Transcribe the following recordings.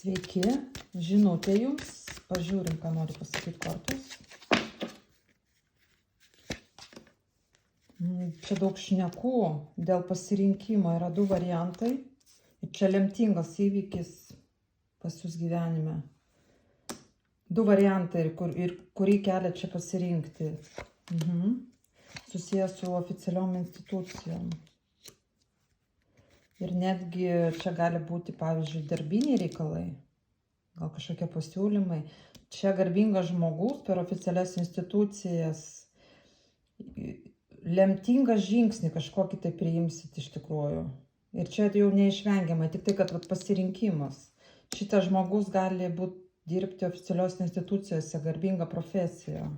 Sveiki, žinutė jums. Pažiūrim, ką nori pasakyti kortos. Čia daug šnekų dėl pasirinkimo. Yra du variantai. Ir čia lemtingas įvykis pas jūs gyvenime. Du variantai, ir kurį kelią čia pasirinkti. Susijęs su oficialiom institucijom. Ir netgi čia gali būti, pavyzdžiui, darbiniai reikalai, gal kažkokie pasiūlymai. Čia garbingas žmogus per oficialias institucijas, lemtingas žingsnį kažkokį tai priimsit iš tikrųjų. Ir čia jau neišvengiamai, tik tai, kad pasirinkimas. Šitas žmogus gali dirbti oficialios institucijose, garbinga profesija.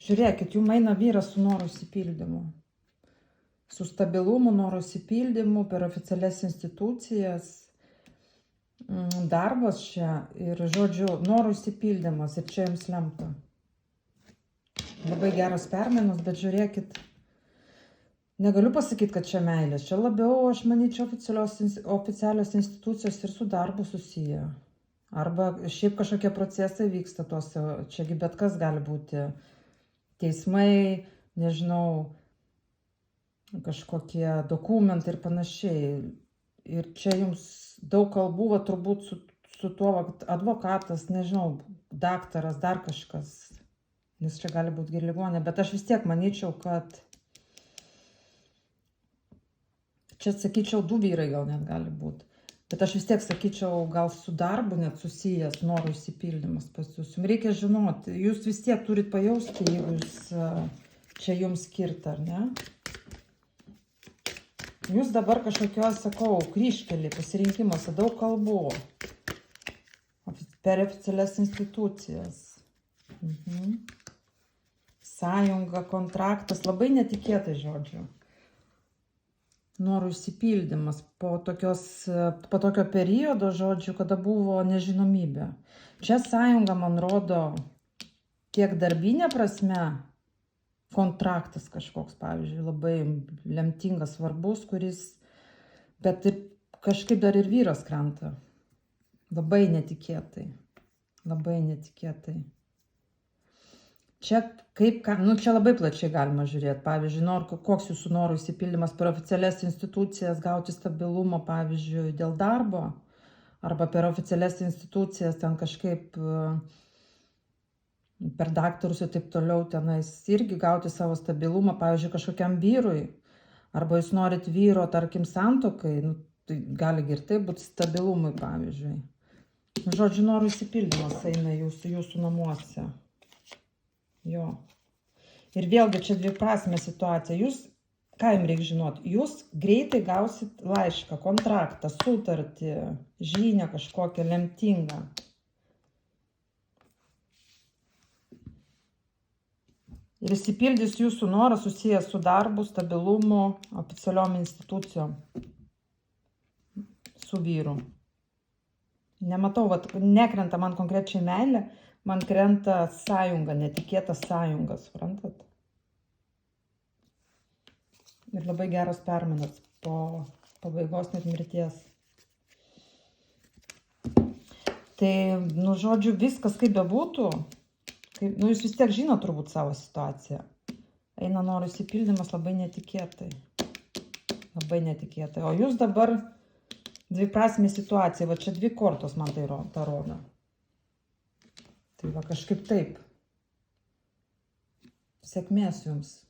Žiūrėkit, jums eina vyras su noru išsipildymu. Su stabilumu, noru išsipildymu per oficialias institucijas. Darbas čia ir, žodžiu, noru išsipildymas. Ir čia jums lemta. Labai geras permainos, bet žiūrėkit, negaliu pasakyti, kad čia meilės. Čia labiau, aš manyčiau, oficialios institucijos ir su darbu susiję. Arba šiaip kažkokie procesai vyksta tuose, čiagi bet kas gali būti. Teismai, nežinau, kažkokie dokumentai ir panašiai. Ir čia jums daug kalbų, turbūt su tuo advokatas, nežinau, daktaras, dar kažkas. Nes čia gali būti ir ligonė. Bet aš vis tiek manyčiau, kad čia, sakyčiau, du vyrai gal net gali būti. Bet aš vis tiek sakyčiau, gal su darbu net susijęs norų išsipildymas pas jūs. Jums reikia žinoti, jūs vis tiek turit pajausti, jeigu čia jums skirta, ar ne? Jūs dabar kažkokios, sakau, kryžkelį pasirinkimuose, daug kalbų. Per oficialias institucijas. Sąjunga, kontraktas, labai netikėtai, žodžiu. Norų išsipildymas po tokio periodo, žodžiu, kada buvo nežinomybė. Čia sąjunga, man rodo, tiek darbinė prasme, kontraktas kažkoks, pavyzdžiui, labai lemtingas, svarbus, kuris, bet ir kažkaip dar ir vyras krenta. Labai netikėtai. Labai netikėtai. Čia čia labai plačiai galima žiūrėti. Pavyzdžiui, koks jūsų norų išsipildymas per oficialias institucijas, gauti stabilumą, pavyzdžiui, dėl darbo, arba per oficialias institucijas ten kažkaip per daktarus ir taip toliau tenais irgi gauti savo stabilumą, pavyzdžiui, kažkokiam vyrui, arba jūs norit vyro, tarkim, santuokai, tai gali ir tai būti stabilumui, pavyzdžiui. Žodžiu, norų išsipildymas eina jūsų namuose. Jo. Ir vėlgi čia dviprasmė situacija. Jūs, ką jums reikia žinoti, jūs greitai gausit laišką, kontraktą, sutartį, žinią kažkokią lemtingą. Ir išsipildys jūsų noras susijęs su darbu, stabilumu, oficialiom institucijom. Su vyru. Nematau, nekrenta man konkrečiai meilė, man krenta sąjunga, netikėta sąjunga, suprantat? Ir labai geros permainos po pabaigos net mirties. Tai, žodžiu, viskas kaip bebūtų, jūs vis tiek žino turbūt savo situaciją. Eina norų išsipildymas labai netikėtai. Labai netikėtai. O jūs dabar dviprasmė situacija, va čia dvi kortos man tai rodo. Tai va kažkaip taip. Sėkmės jums.